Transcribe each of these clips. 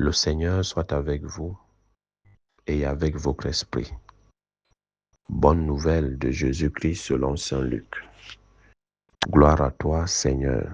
Le Seigneur soit avec vous et avec votre esprit. Bonne nouvelle de Jésus-Christ selon saint Luc. Gloire à toi, Seigneur.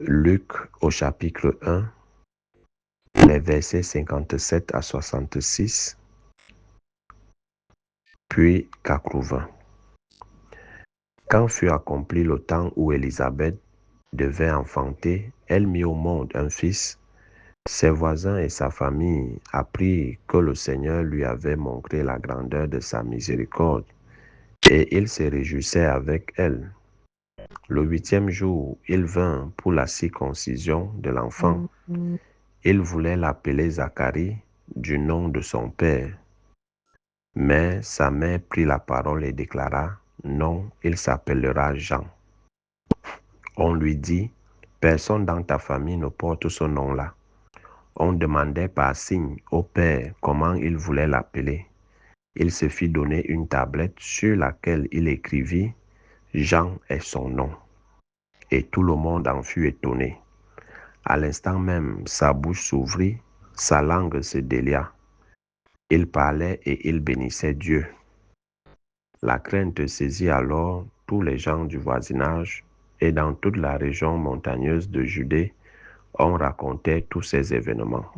Luc au chapitre 1, les versets 57 à 66, puis 80. Quand fut accompli le temps où Élisabeth devait enfanter, elle mit au monde un fils. Ses voisins et sa famille apprirent que le Seigneur lui avait montré la grandeur de sa miséricorde, et ils se réjouissaient avec elle. Le 8e jour, il vint pour la circoncision de l'enfant. Il voulait l'appeler Zacharie du nom de son père. Mais sa mère prit la parole et déclara: non, il s'appellera Jean. On lui dit: personne dans ta famille ne porte ce nom-là. On demandait par signe au père comment il voulait l'appeler. Il se fit donner une tablette sur laquelle il écrivit: Jean est son nom. Et tout le monde en fut étonné. À l'instant même, sa bouche s'ouvrit, sa langue se délia. Il parlait et il bénissait Dieu. La crainte saisit alors tous les gens du voisinage, et dans toute la région montagneuse de Judée, on racontait tous ces événements.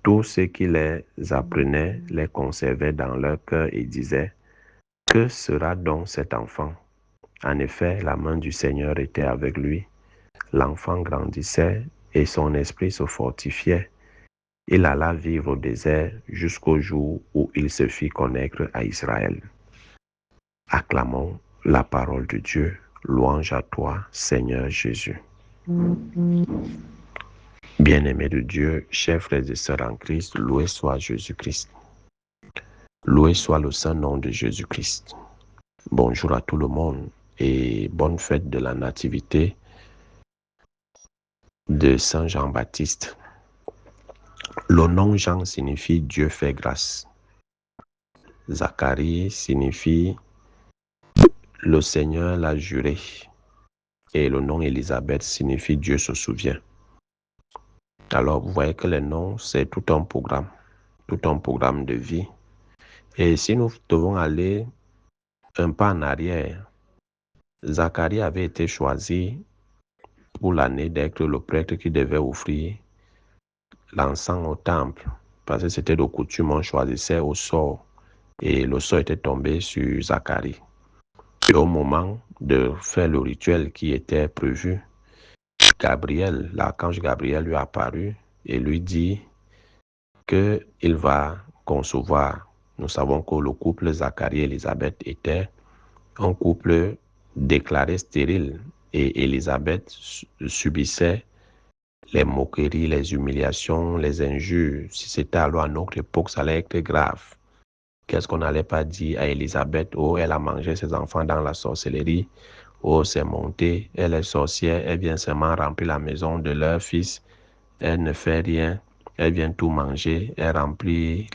Tous ceux qui les apprenaient les conservaient dans leur cœur et disaient: que sera donc cet enfant? En effet, la main du Seigneur était avec lui. L'enfant grandissait et son esprit se fortifiait. Il alla vivre au désert jusqu'au jour où il se fit connaître à Israël. Acclamons la parole de Dieu. Louange à toi, Seigneur Jésus. Bien-aimés de Dieu, chers frères et sœurs en Christ, loué soit Jésus-Christ. Loué soit le saint nom de Jésus-Christ. Bonjour à tout le monde et bonne fête de la nativité de Saint Jean-Baptiste. Le nom Jean signifie Dieu fait grâce. Zacharie signifie le Seigneur l'a juré. Et le nom Élisabeth signifie Dieu se souvient. Alors vous voyez que les noms, c'est tout un programme de vie. Et si nous devons aller un pas en arrière, Zacharie avait été choisi pour l'année d'être le prêtre qui devait offrir l'encens au temple. Parce que c'était de coutume, on choisissait au sort. Et le sort était tombé sur Zacharie. Et au moment de faire le rituel qui était prévu, Gabriel, l'archange Gabriel lui a apparu et lui dit qu'il va concevoir. Nous savons que le couple Zacharie et Élisabeth était un couple déclaré stérile et Élisabeth subissait les moqueries, les humiliations, les injures. Si c'était alors à notre époque, ça allait être grave. Qu'est-ce qu'on n'allait pas dire à Élisabeth? Oh, elle a mangé ses enfants dans la sorcellerie. Oh, c'est monté. Elle est sorcière. Elle vient seulement remplir la maison de leur fils. Elle ne fait rien. Elle vient tout manger. Elle remplit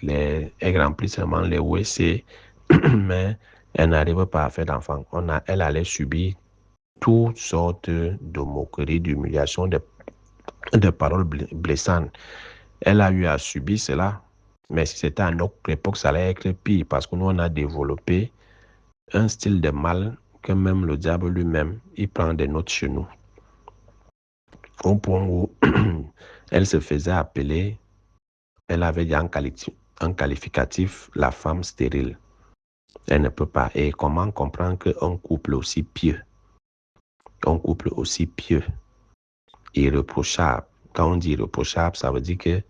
seulement les WC. Mais elle n'arrive pas à faire d'enfants. Elle allait subir toutes sortes de moqueries, d'humiliations, de paroles blessantes. Elle a eu à subir cela. Mais si c'était à notre époque, ça allait être pire parce que nous, on a développé un style de mal que même le diable lui-même, il prend des notes chez nous. Au point où elle se faisait appeler, elle avait dit un qualificatif, la femme stérile. Elle ne peut pas. Et comment comprendre qu'un couple aussi pieux, irréprochable, quand on dit irréprochable, ça veut dire que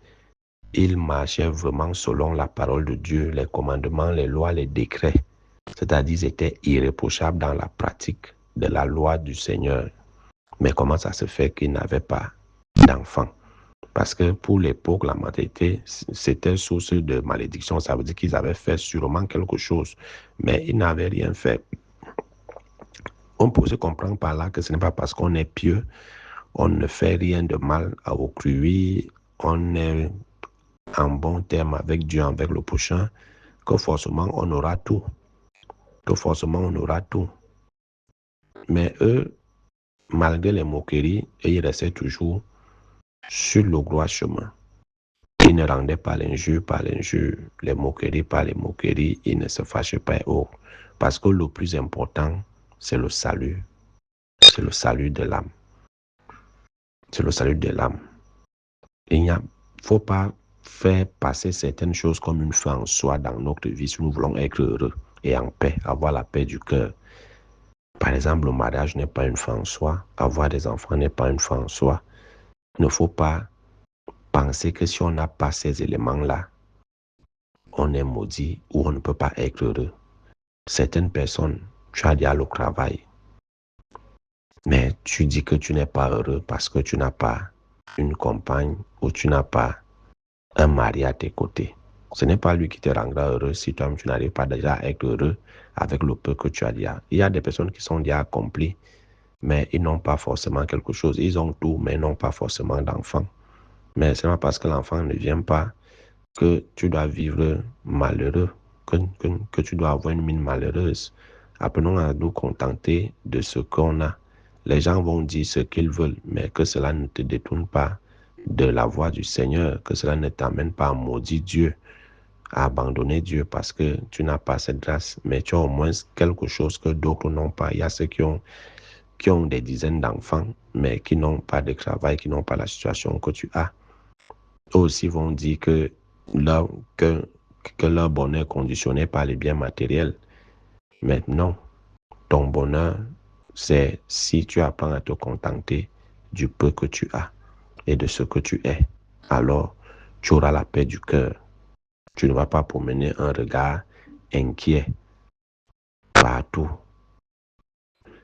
il marchait vraiment selon la parole de Dieu, les commandements, les lois, les décrets. C'est-à-dire, ils étaient irréprochables dans la pratique de la loi du Seigneur. Mais comment ça se fait qu'ils n'avaient pas d'enfants? Parce que pour l'époque, la maternité, c'était source de malédiction. Ça veut dire qu'ils avaient fait sûrement quelque chose, mais ils n'avaient rien fait. On peut se comprendre par là que ce n'est pas parce qu'on est pieux, on ne fait rien de mal à autrui, on est en bon terme avec Dieu, avec le prochain, que forcément on aura tout. Mais eux, malgré les moqueries, ils restaient toujours sur le droit chemin. Il ne rendait pas l'injure par l'injure, les moqueries par les moqueries, il ne se fâchait pas et autres. Parce que le plus important, c'est le salut. C'est le salut de l'âme. C'est le salut de l'âme. Il ne faut pas faire passer certaines choses comme une fin en soi dans notre vie si nous voulons être heureux et en paix, avoir la paix du cœur. Par exemple, le mariage n'est pas une fin en soi, avoir des enfants n'est pas une fin en soi. Il ne faut pas penser que si on n'a pas ces éléments-là, on est maudit ou on ne peut pas être heureux. Certaines personnes, tu as déjà le travail, mais tu dis que tu n'es pas heureux parce que tu n'as pas une compagne ou tu n'as pas un mari à tes côtés. Ce n'est pas lui qui te rendra heureux si toi-même tu n'arrives pas déjà à être heureux avec le peu que tu as déjà. Il y a des personnes qui sont déjà accomplies, mais ils n'ont pas forcément quelque chose. Ils ont tout, mais ils n'ont pas forcément d'enfant. Mais c'est pas parce que l'enfant ne vient pas que tu dois vivre malheureux, que tu dois avoir une mine malheureuse. Apprenons à nous contenter de ce qu'on a. Les gens vont dire ce qu'ils veulent, mais que cela ne te détourne pas de la voie du Seigneur, que cela ne t'amène pas à maudire Dieu, à abandonner Dieu parce que tu n'as pas cette grâce, mais tu as au moins quelque chose que d'autres n'ont pas. Il y a ceux qui ont des dizaines d'enfants, mais qui n'ont pas de travail, qui n'ont pas la situation que tu as. Eux aussi vont dire que leur bonheur est conditionné par les biens matériels. Mais non, ton bonheur, c'est si tu apprends à te contenter du peu que tu as et de ce que tu es. Alors, tu auras la paix du cœur. Tu ne vas pas promener un regard inquiet partout.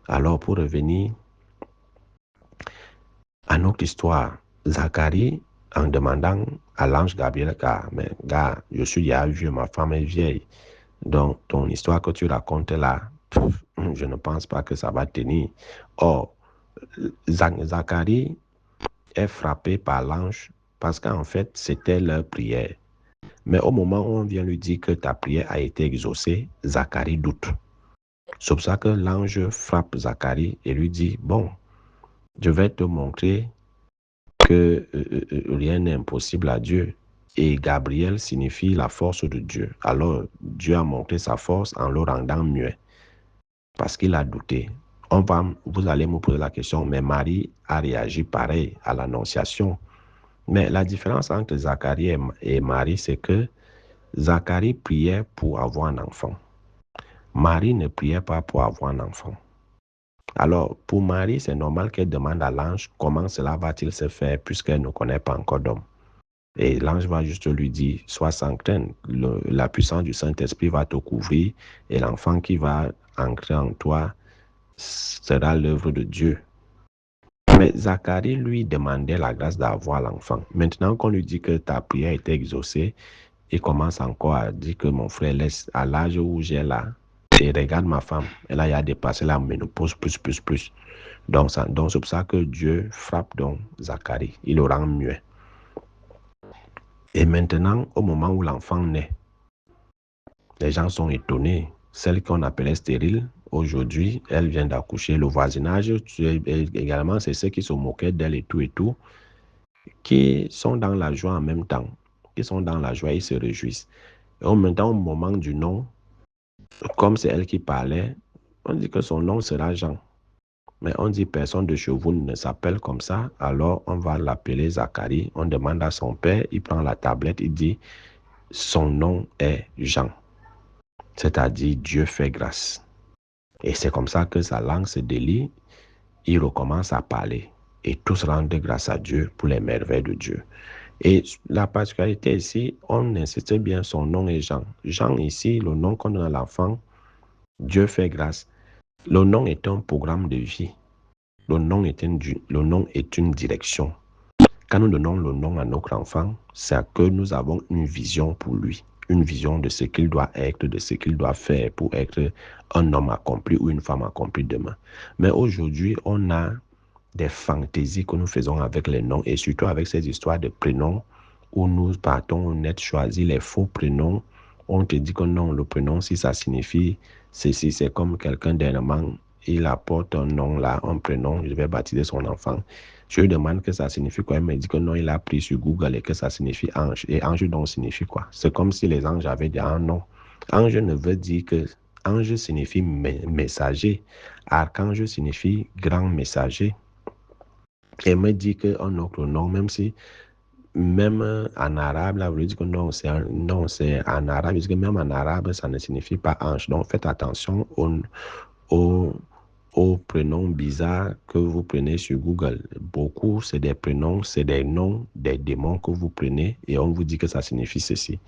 Alors, pour revenir à notre histoire, Zacharie, en demandant à l'ange Gabriel, mais gars, je suis déjà vieux, ma femme est vieille. Donc, ton histoire que tu racontes là, je ne pense pas que ça va tenir. Or, Zacharie est frappé par l'ange parce qu'en fait, c'était leur prière. Mais au moment où on vient lui dire que ta prière a été exaucée, Zacharie doute. C'est pour ça que l'ange frappe Zacharie et lui dit, bon, je vais te montrer que rien n'est impossible à Dieu. Et Gabriel signifie la force de Dieu. Alors, Dieu a montré sa force en le rendant muet. Parce qu'il a douté. Vous allez me poser la question, mais Marie a réagi pareil à l'annonciation. Mais la différence entre Zacharie et Marie, c'est que Zacharie priait pour avoir un enfant. Marie ne priait pas pour avoir un enfant. Alors, pour Marie, c'est normal qu'elle demande à l'ange comment cela va-t-il se faire puisqu'elle ne connaît pas encore d'homme. Et l'ange va juste lui dire, sois sans crainte, la puissance du Saint-Esprit va te couvrir et l'enfant qui va ancrer en toi sera l'œuvre de Dieu. Mais Zacharie lui demandait la grâce d'avoir l'enfant. Maintenant qu'on lui dit que ta prière est exaucée, il commence encore à dire que mon frère laisse à l'âge où j'ai là. Et regarde ma femme, elle a dépassé la ménopause plus. Donc c'est pour ça que Dieu frappe donc Zacharie. Il le rend muet. Et maintenant, au moment où l'enfant naît, les gens sont étonnés. Celle qu'on appelait stérile, aujourd'hui, elle vient d'accoucher. Le voisinage, également, c'est ceux qui se moquaient d'elle et tout, qui sont dans la joie en même temps. Qui sont dans la joie, ils se réjouissent. Et en même temps, au moment du nom, comme c'est elle qui parlait, on dit que son nom sera Jean. Mais on dit personne de chez vous ne s'appelle comme ça, alors on va l'appeler Zacharie. On demande à son père, il prend la tablette, il dit son nom est Jean. C'est-à-dire Dieu fait grâce. Et c'est comme ça que sa langue se délie, il recommence à parler. Et tous rendent grâce à Dieu pour les merveilles de Dieu. Et la particularité ici, on insiste bien, son nom est Jean. Jean ici, le nom qu'on donne à l'enfant, Dieu fait grâce. Le nom est un programme de vie. Le nom est une direction. Quand nous donnons le nom à notre enfant, c'est que nous avons une vision pour lui. Une vision de ce qu'il doit être, de ce qu'il doit faire pour être un homme accompli ou une femme accomplie demain. Mais aujourd'hui, on a des fantaisies que nous faisons avec les noms et surtout avec ces histoires de prénoms où nous partons net choisir les faux prénoms. On te dit que non, le prénom, si ça signifie ceci, c'est comme quelqu'un dernièrement, il apporte un nom là, un prénom, je vais baptiser son enfant. Je lui demande que ça signifie quoi. Il me dit que non, il a pris sur Google et que ça signifie ange. Et ange donc signifie quoi? C'est comme si les anges avaient dit un nom. Ange ne veut dire que... Ange signifie messager. Archange signifie grand messager. Et il me dit qu'un autre nom, même si... Même en arabe, là, vous lui dites que non, c'est en arabe. Il dit que même en arabe, ça ne signifie pas ange. Donc, faites attention aux prénoms bizarres que vous prenez sur Google. Beaucoup, c'est des prénoms, c'est des noms des démons que vous prenez et on vous dit que ça signifie ceci.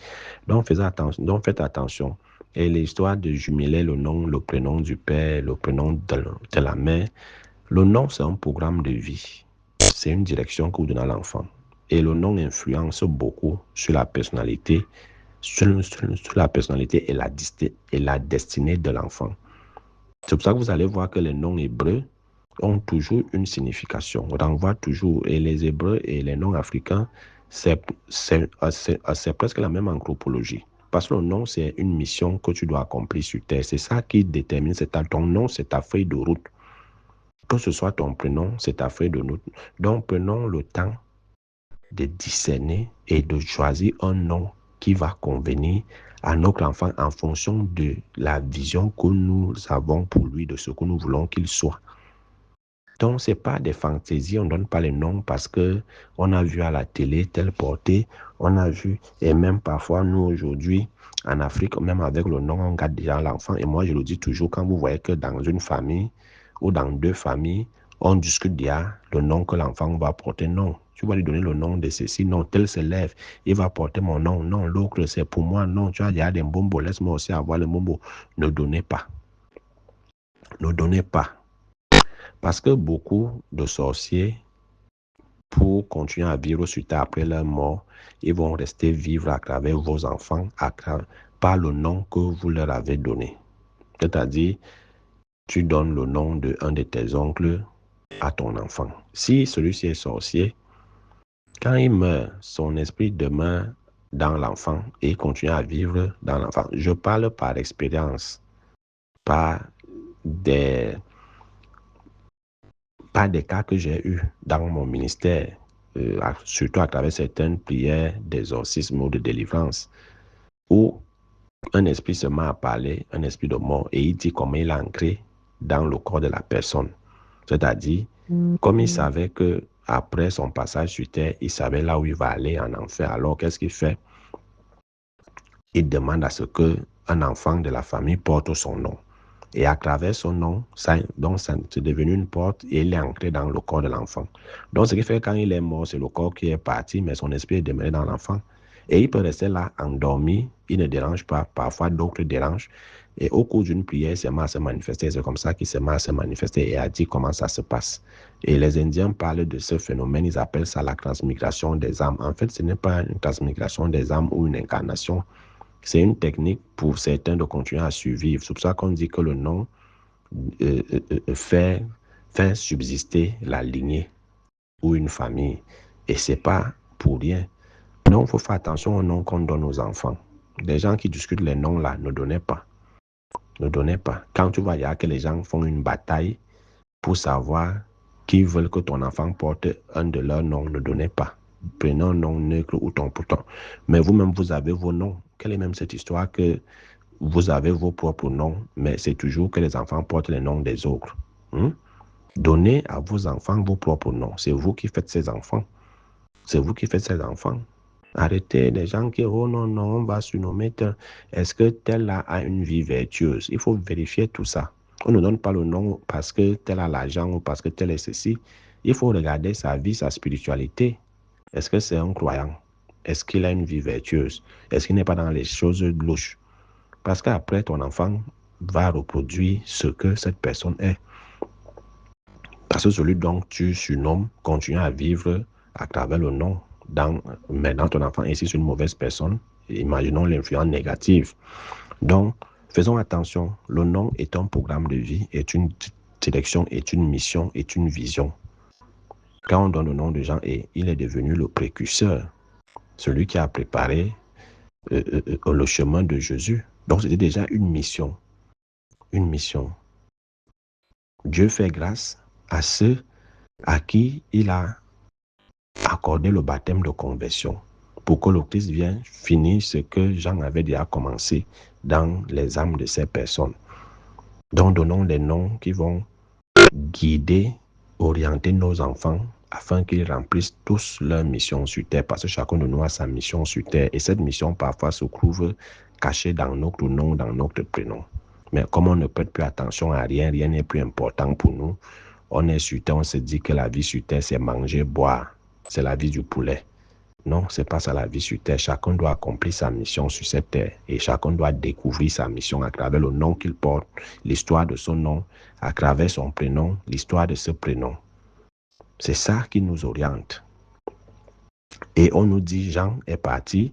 Donc, faites attention. Et l'histoire de jumeler le nom, le prénom du père, le prénom de la mère, le nom, c'est un programme de vie. C'est une direction que vous donnez à l'enfant. Et le nom influence beaucoup sur la personnalité, sur la personnalité et la destinée de l'enfant. C'est pour ça que vous allez voir que les noms hébreux ont toujours une signification. On renvoie toujours. Et les hébreux et les noms africains, c'est presque la même anthropologie. Parce que le nom, c'est une mission que tu dois accomplir sur Terre. C'est ça qui détermine. Ton nom, c'est ta feuille de route. Que ce soit ton prénom, c'est ta feuille de route. Donc, prenons le temps de discerner et de choisir un nom qui va convenir à notre enfant en fonction de la vision que nous avons pour lui, de ce que nous voulons qu'il soit. Donc, ce n'est pas des fantaisies, on ne donne pas les noms parce qu'on a vu à la télé telle portée, on a vu, et même parfois, nous aujourd'hui, en Afrique, même avec le nom, on garde déjà l'enfant. Et moi, je le dis toujours, quand vous voyez que dans une famille ou dans deux familles, on discute déjà le nom que l'enfant va porter. Non, tu vas lui donner le nom de ceci. Non, tel s'élève, il va porter mon nom. Non, l'autre, c'est pour moi. Non, tu as déjà des bombos, laisse-moi aussi avoir le bombo. Ne donnez pas. Ne donnez pas. Parce que beaucoup de sorciers, pour continuer à vivre sur terre après leur mort, ils vont rester vivre à travers vos enfants par le nom que vous leur avez donné. C'est-à-dire, tu donnes le nom d'un de tes oncles à ton enfant. Si celui-ci est sorcier, quand il meurt, son esprit demeure dans l'enfant et il continue à vivre dans l'enfant. Je parle par expérience, pas des cas que j'ai eus dans mon ministère, surtout à travers certaines prières d'exorcisme ou de délivrance, où un esprit se met à parler, un esprit de mort, et il dit comment il est ancré dans le corps de la personne. C'est-à-dire, comme il savait que après son passage sur terre, il savait là où il va aller en enfer. Alors, qu'est-ce qu'il fait? Il demande à ce qu'un enfant de la famille porte son nom. Et à travers son nom, c'est devenu une porte et il est ancré dans le corps de l'enfant. Donc, ce qui fait que quand il est mort, c'est le corps qui est parti, mais son esprit est demeuré dans l'enfant. Et il peut rester là, endormi, il ne dérange pas, parfois d'autres dérangent. Et au cours d'une prière, il se met à se manifester. C'est comme ça qu'il se met à se manifester et a dit comment ça se passe. Et les Indiens parlent de ce phénomène, ils appellent ça la transmigration des âmes. En fait, ce n'est pas une transmigration des âmes ou une incarnation. C'est une technique pour certains de continuer à survivre. C'est pour ça qu'on dit que le nom fait subsister la lignée ou une famille. Et ce n'est pas pour rien. Donc, il faut faire attention aux noms qu'on donne aux enfants. Les gens qui discutent les noms là, ne donnez pas. Ne donnez pas. Quand tu vois, il y a que les gens font une bataille pour savoir qui veulent que ton enfant porte un de leurs noms, ne donnez pas. Prenez un nom neutre ou ton pourtant. Mais vous-même, vous avez vos noms. Quelle est même cette histoire que vous avez vos propres noms, mais c'est toujours que les enfants portent les noms des autres. Donnez à vos enfants vos propres noms. C'est vous qui faites ces enfants. C'est vous qui faites ces enfants. Arrêtez les gens qui, oh non, non, on va surnommer tel. Est-ce que tel là a une vie vertueuse? Il faut vérifier tout ça. On ne donne pas le nom parce que tel a l'argent ou parce que tel est ceci. Il faut regarder sa vie, sa spiritualité. Est-ce que c'est un croyant? Est-ce qu'il a une vie vertueuse? Est-ce qu'il n'est pas dans les choses louches? Parce qu'après, ton enfant va reproduire ce que cette personne est. Parce que celui dont tu surnommes continue à vivre à travers le nom. Maintenant, ton enfant est ici une mauvaise personne. Imaginons l'influence négative. Donc, faisons attention. Le nom est un programme de vie, est une direction, est une mission, est une vision. Quand on donne le nom de Jean, il est devenu le précurseur, celui qui a préparé le chemin de Jésus. Donc, c'était déjà une mission. Une mission. Dieu fait grâce à ceux à qui il a accordé le baptême de conversion pour que le Christ vienne finir ce que Jean avait déjà commencé dans les âmes de ces personnes. Donc, donnons des noms qui vont guider, orienter nos enfants afin qu'ils remplissent tous leur mission sur terre, parce que chacun de nous a sa mission sur terre et cette mission parfois se trouve cachée dans notre nom, dans notre prénom. Mais comme on ne prête plus attention à rien, rien n'est plus important pour nous. On est sur terre, on se dit que la vie sur terre, c'est manger, boire. C'est la vie du poulet. Non, c'est pas ça la vie sur terre. Chacun doit accomplir sa mission sur cette terre et chacun doit découvrir sa mission à travers le nom qu'il porte, l'histoire de son nom, à travers son prénom, l'histoire de ce prénom. C'est ça qui nous oriente. Et on nous dit, Jean est parti,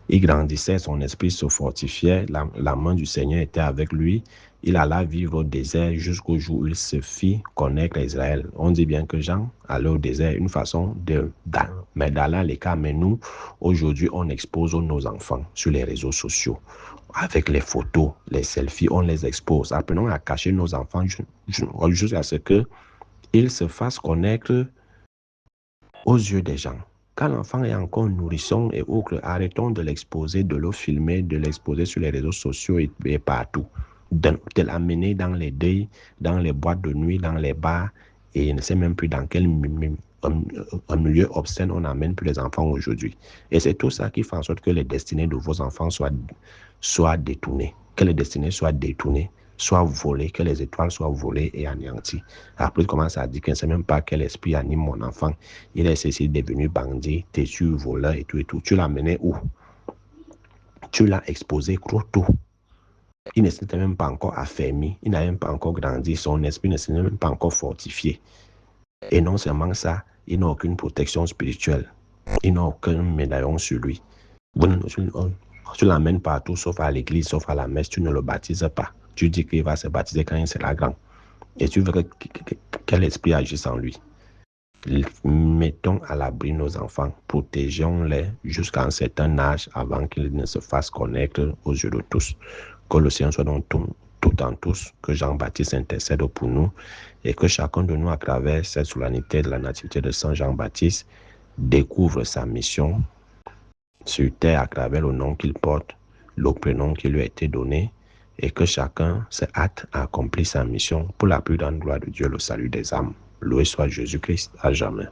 il grandissait, son esprit se fortifiait, la main du Seigneur était avec lui. Il alla vivre au désert jusqu'au jour où il se fit connaître Israël. On dit bien que Jean allait au désert, une façon mais d'aller à l'écart. Mais nous, aujourd'hui, on expose nos enfants sur les réseaux sociaux. Avec les photos, les selfies, on les expose. Apprenons à cacher nos enfants jusqu'à ce qu'ils se fassent connaître aux yeux des gens. Quand l'enfant est encore nourrisson et autres, arrêtons de l'exposer, de le filmer, de l'exposer sur les réseaux sociaux et partout. De l'amener dans les deuils, dans les boîtes de nuit, dans les bars, et il ne sait même plus dans quel milieu obscène on n'amène plus les enfants aujourd'hui. Et c'est tout ça qui fait en sorte que les destinées de vos enfants soient détournées, que les destinées soient détournées, soient volées, que les étoiles soient volées et anéanties. Après, il commence à dire qu'il ne sait même pas quel esprit anime mon enfant. Il est ceci devenu bandit, têtu, voleur et tout et tout. Tu l'as mené où? Tu l'as exposé trop tôt. Il ne s'était même pas encore affermi. Il n'a même pas encore grandi. Son esprit ne s'est même pas encore fortifié. Et non seulement ça, il n'a aucune protection spirituelle. Il n'a aucun médaillon sur lui. Tu l'amènes partout, sauf à l'église, sauf à la messe. Tu ne le baptises pas. Tu dis qu'il va se baptiser quand il sera grand. Et tu veux que quel esprit agisse en lui. Mettons à l'abri nos enfants, protégeons-les jusqu'à un certain âge avant qu'ils ne se fassent connaître aux yeux de tous. Que le Seigneur soit donc tout en tous, que Jean-Baptiste intercède pour nous et que chacun de nous, à travers cette solennité de la nativité de Saint Jean-Baptiste, découvre sa mission sur terre à travers le nom qu'il porte, le prénom qui lui a été donné, et que chacun se hâte à accomplir sa mission pour la plus grande gloire de Dieu, le salut des âmes. Loué soit Jésus-Christ à jamais.